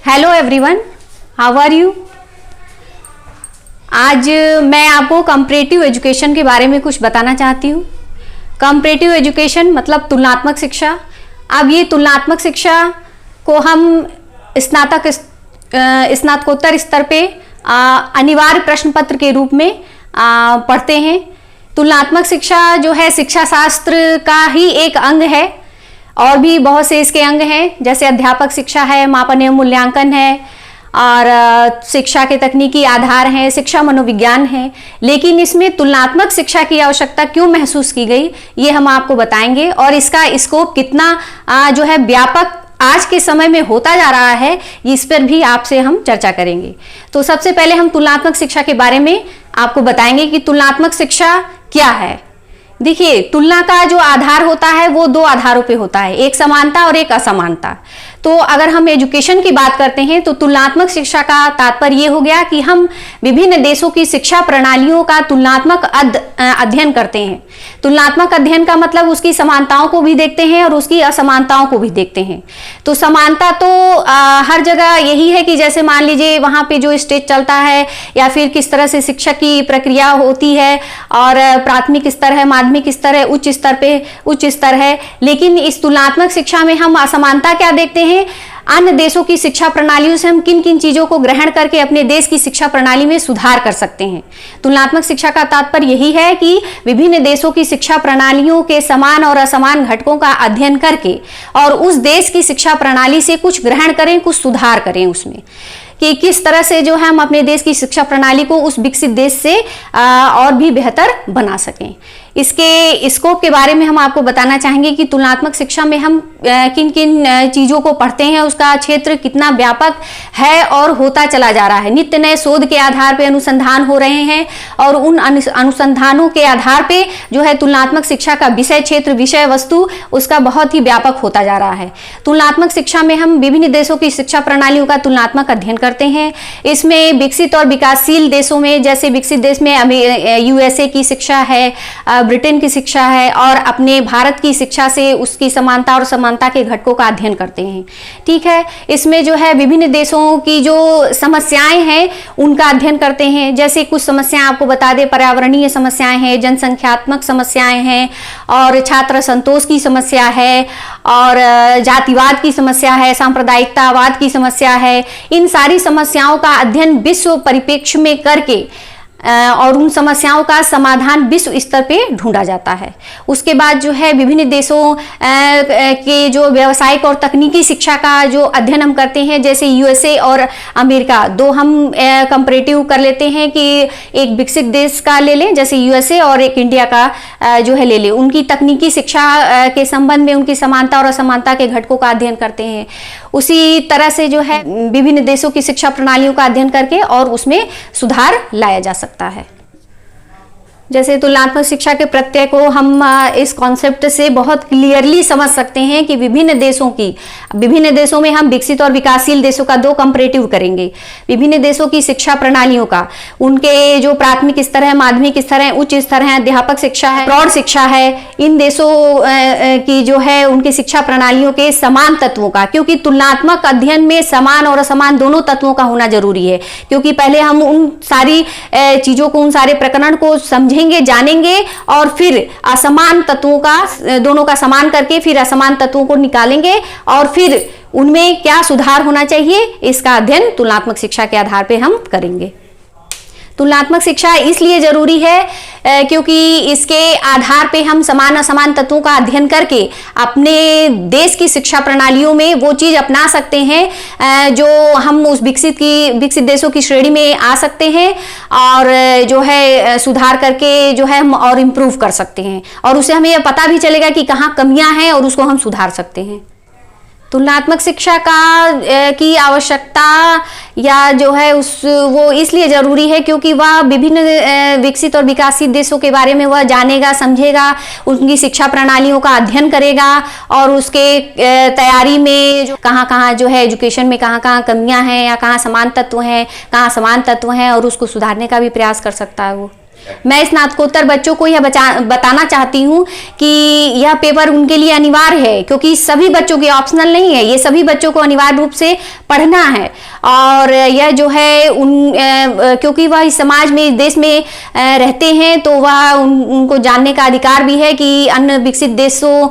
Hello everyone, how are you. आज मैं आपको कंपैरेटिव एजुकेशन के बारे में कुछ बताना चाहती हूँ। कंपैरेटिव एजुकेशन मतलब तुलनात्मक शिक्षा। अब ये तुलनात्मक शिक्षा को हम स्नातकोत्तर स्तर पे अनिवार्य प्रश्न पत्र के रूप में पढ़ते हैं। तुलनात्मक शिक्षा जो है शिक्षा शास्त्र का ही एक अंग है और भी बहुत से इसके अंग हैं, जैसे अध्यापक शिक्षा है, मापन एवं मूल्यांकन है और शिक्षा के तकनीकी आधार हैं, शिक्षा मनोविज्ञान है। लेकिन इसमें तुलनात्मक शिक्षा की आवश्यकता क्यों महसूस की गई, ये हम आपको बताएंगे और इसका स्कोप कितना जो है व्यापक आज के समय में होता जा रहा है, इस पर भी आपसे हम चर्चा करेंगे। तो सबसे पहले हम तुलनात्मक शिक्षा के बारे में आपको बताएंगे कि तुलनात्मक शिक्षा क्या है। देखिए, तुलना का जो आधार होता है वो दो आधारों पे होता है, एक समानता और एक असमानता। तो अगर हम एजुकेशन की बात करते हैं तो तुलनात्मक शिक्षा का तात्पर्य ये हो गया कि हम विभिन्न देशों की शिक्षा प्रणालियों का तुलनात्मक अध्ययन करते हैं। तुलनात्मक अध्ययन का मतलब उसकी समानताओं को भी देखते हैं और उसकी असमानताओं को भी देखते हैं। तो समानता तो हर जगह यही है कि जैसे मान लीजिए वहाँ पे जो स्टेज चलता है या फिर किस तरह से शिक्षा की प्रक्रिया होती है, और प्राथमिक स्तर है, माध्यमिक स्तर है, उच्च स्तर पे उच्च स्तर है। लेकिन इस तुलनात्मक शिक्षा में हम असमानता क्या देखते हैं, अन्य देशों की शिक्षा प्रणालियों से हम किन किन चीजों को ग्रहण करके अपने देश की शिक्षा प्रणाली में सुधार कर सकते हैं। तुलनात्मक शिक्षा का तात्पर्य यही है कि विभिन्न देशों की शिक्षा प्रणालियों के समान और असमान घटकों का अध्ययन करके और उस देश की शिक्षा प्रणाली से कुछ ग्रहण करें, कुछ सुधार करें उसमें, कि किस तरह से जो है हम अपने देश की शिक्षा प्रणाली को उस विकसित देश से और भी बेहतर बना सकें। इसके स्कोप के बारे में हम आपको बताना चाहेंगे कि तुलनात्मक शिक्षा में हम किन किन चीज़ों को पढ़ते हैं, उसका क्षेत्र कितना व्यापक है और होता चला जा रहा है। नित्य नए शोध के आधार पे अनुसंधान हो रहे हैं और उन अनुसंधानों के आधार पे जो है तुलनात्मक शिक्षा का विषय क्षेत्र, विषय वस्तु उसका बहुत ही व्यापक होता जा रहा है। तुलनात्मक शिक्षा में हम विभिन्न देशों की शिक्षा प्रणालियों का तुलनात्मक अध्ययन करते हैं। इसमें विकसित और विकासशील देशों में, जैसे विकसित देश में USA की शिक्षा है, ब्रिटेन की शिक्षा है, और अपने भारत की शिक्षा से उसकी समानता और समानता के घटकों का अध्ययन करते हैं। ठीक है, इसमें जो है विभिन्न देशों की जो समस्याएं हैं उनका अध्ययन करते हैं। जैसे कुछ समस्याएं आपको बता दें, पर्यावरणीय समस्याएं हैं, जनसंख्यात्मक समस्याएं हैं, और छात्र संतोष की समस्या है, और जातिवाद की समस्या है, सांप्रदायिकतावाद की समस्या है। इन सारी समस्याओं का अध्ययन विश्व परिप्रेक्ष्य में करके और उन समस्याओं का समाधान विश्व स्तर पे ढूंढा जाता है। उसके बाद जो है विभिन्न देशों के जो व्यावसायिक और तकनीकी शिक्षा का जो अध्ययन हम करते हैं, जैसे USA और अमेरिका, दो हम कंपैरेटिव कर लेते हैं कि एक विकसित देश का ले लें जैसे USA और एक इंडिया का जो है ले लें। उनकी तकनीकी शिक्षा के संबंध में उनकी समानता और असमानता के घटकों का अध्ययन करते हैं। उसी तरह से जो है विभिन्न देशों की शिक्षा प्रणालियों का अध्ययन करके और उसमें सुधार लाया जा सकता है। जैसे तुलनात्मक शिक्षा के प्रत्यय को हम इस कॉन्सेप्ट से बहुत क्लियरली समझ सकते हैं कि विभिन्न देशों में हम विकसित और विकासशील देशों का दो कंपैरेटिव करेंगे। विभिन्न देशों की शिक्षा प्रणालियों का, उनके जो प्राथमिक स्तर है, माध्यमिक स्तर है, उच्च स्तर है, अध्यापक शिक्षा है, प्रौढ़ शिक्षा है, इन देशों की जो है उनकी शिक्षा प्रणालियों के समान तत्वों का, क्योंकि तुलनात्मक अध्ययन में समान और असमान दोनों तत्वों का होना जरूरी है। क्योंकि पहले हम उन सारी चीजों को, उन सारे प्रकरण को समझेंगे, जानेंगे और फिर असमान तत्वों का, दोनों का समान करके फिर असमान तत्वों को निकालेंगे और फिर उनमें क्या सुधार होना चाहिए, इसका अध्ययन तुलनात्मक शिक्षा के आधार पे हम करेंगे। तुलनात्मक शिक्षा इसलिए जरूरी है क्योंकि इसके आधार पे हम समान असमान तत्वों का अध्ययन करके अपने देश की शिक्षा प्रणालियों में वो चीज अपना सकते हैं जो हम उस विकसित देशों की श्रेणी में आ सकते हैं, और जो है सुधार करके जो है हम और इम्प्रूव कर सकते हैं, और उससे हमें यह पता भी चलेगा कि कहाँ कमियां हैं और उसको हम सुधार सकते हैं। तुलनात्मक शिक्षा की आवश्यकता या जो है वो इसलिए जरूरी है क्योंकि वह विभिन्न विकसित और विकासशील देशों के बारे में वह जानेगा, समझेगा, उनकी शिक्षा प्रणालियों का अध्ययन करेगा और उसके तैयारी में जो कहाँ जो है एजुकेशन में कहाँ कमियां हैं या कहाँ समान तत्व हैं, कहाँ समान तत्व हैं, और उसको सुधारने का भी प्रयास कर सकता है वो। मैं स्नातकोत्तर बच्चों को यह बताना चाहती हूँ कि यह पेपर उनके लिए अनिवार्य है, क्योंकि सभी बच्चों के ऑप्शनल नहीं है, ये सभी बच्चों को अनिवार्य रूप से पढ़ना है। और यह जो है क्योंकि वह इस समाज में, इस देश में रहते हैं, तो वह उनको जानने का अधिकार भी है कि अन्य विकसित देशों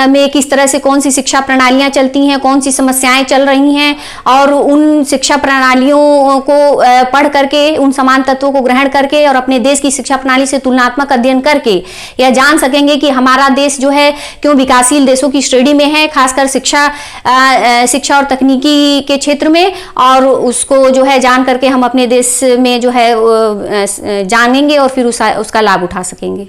में किस तरह से कौन सी शिक्षा प्रणालियां चलती हैं, कौन सी समस्याएं चल रही हैं, और उन शिक्षा प्रणालियों को पढ़ करके, उन समान तत्वों को ग्रहण करके और अपने देश की शिक्षा प्रणाली से तुलनात्मक अध्ययन करके यह जान सकेंगे कि हमारा देश जो है क्यों विकासशील देशों की श्रेणी में है, खासकर शिक्षा और तकनीकी के क्षेत्र में। और उसको जो है जान करके हम अपने देश में जो है जानेंगे और फिर उसका लाभ उठा सकेंगे।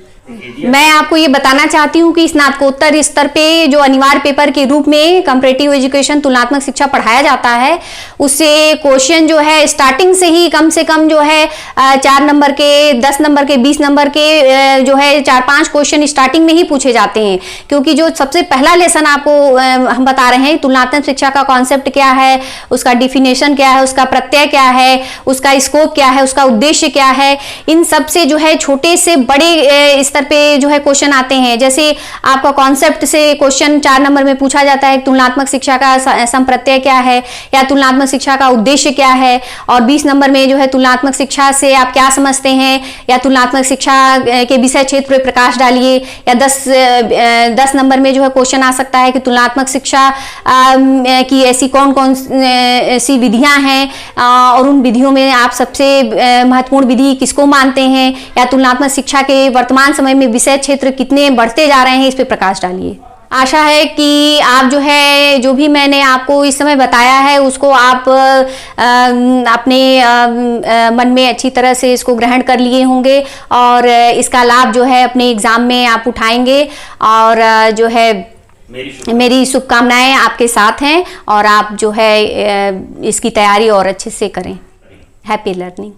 मैं आपको ये बताना चाहती हूँ कि स्नातकोत्तर स्तर पे जो अनिवार्य पेपर के रूप में कंपैरेटिव एजुकेशन, तुलनात्मक शिक्षा पढ़ाया जाता है, उससे क्वेश्चन जो है स्टार्टिंग से ही कम से कम जो है 4 नंबर के, 10 नंबर के, 20 नंबर के जो है 4-5 क्वेश्चन स्टार्टिंग में ही पूछे जाते हैं। क्योंकि जो सबसे पहला लेसन आपको हम बता रहे हैं, तुलनात्मक शिक्षा का कॉन्सेप्ट क्या है, उसका डिफिनेशन क्या है, उसका प्रत्यय क्या है, उसका स्कोप क्या है, उसका उद्देश्य क्या है, इन सब से जो है छोटे से बड़े स्तर पे जो है क्वेश्चन आते हैं। जैसे आपका कॉन्सेप्ट से क्वेश्चन 4 नंबर में पूछा जाता है, तुलनात्मक शिक्षा का संप्रत्यय क्या है, या तुलनात्मक शिक्षा का उद्देश्य क्या है, और 20 नंबर में जो है तुलनात्मक शिक्षा से आप क्या समझते हैं, या तुलनात्मक शिक्षा के विषय क्षेत्र पर प्रकाश डालिए। या 10 नंबर में जो है क्वेश्चन आ सकता है कि तुलनात्मक शिक्षा की ऐसी कौन कौन सी विधियां हैं, और उन विधियों में आप सबसे महत्वपूर्ण विधि किसको मानते हैं, या तुलनात्मक शिक्षा के वर्तमान समय में विषय क्षेत्र कितने बढ़ते जा रहे हैं, इस पे प्रकाश डालिए। आशा है कि आप जो है, जो भी मैंने आपको इस समय बताया है, उसको आप अपने मन में अच्छी तरह से इसको ग्रहण कर लिए होंगे, और इसका लाभ जो है अपने एग्जाम में आप उठाएंगे। और जो है मेरी शुभकामनाएं आपके साथ हैं, और आप जो है इसकी तैयारी और अच्छे से करें। Happy learning.